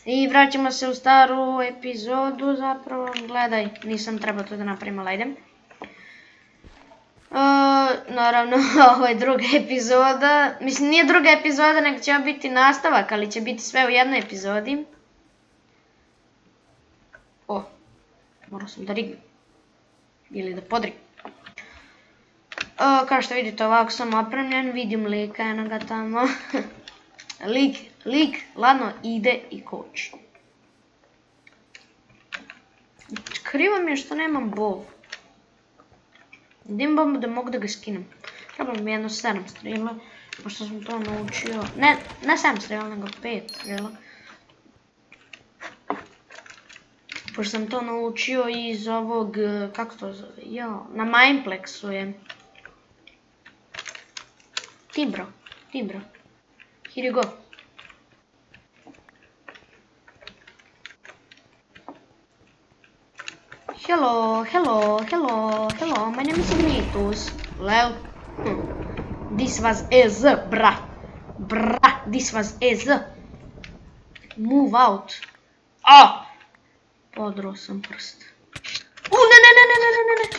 I vraćamo se u staru epizodu zapravo. Gledaj, nisam trebao to da napravim, ali idem. Naravno, ovo je druga epizoda. Mislim, nije druga epizoda, nego će biti nastavak, ali će biti sve u jednoj epizodi. O, morao sam da rignem. Ili da podrignem. Kao što vidite, ovako sam opremljen, vidim lika jednoga tamo. Lik ladno ide i koči. Krivo mi je što nemam bol. Idem bombu da mogu da ga skinem. Treba mi jedno 7 strela, pošto sam to naučio. Ne 7 strela, nego 5 strela. Pošto sam to naučio iz ovog, kako to zove, na Mineplexu je. Timbro. Here you go. Hello, my name is Ignitus. Well, this was Ez, brah, this was Ez. Move out. Podro sam prst. Ne.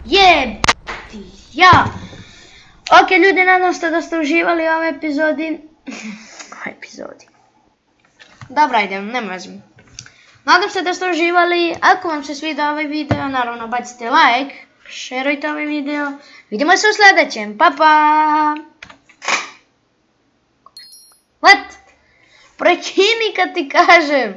Jebati, ja. Ok, ljudi, nadam se da ste uživali u ovoj epizodi. Dobra, idem, nema veze. Nadam se da ste uživali. Ako vam se sviđa ovaj video, naravno bacite like, šerujte ovaj video. Vidimo se u sljedećem. Pa! What? Prekini kad ti kažem.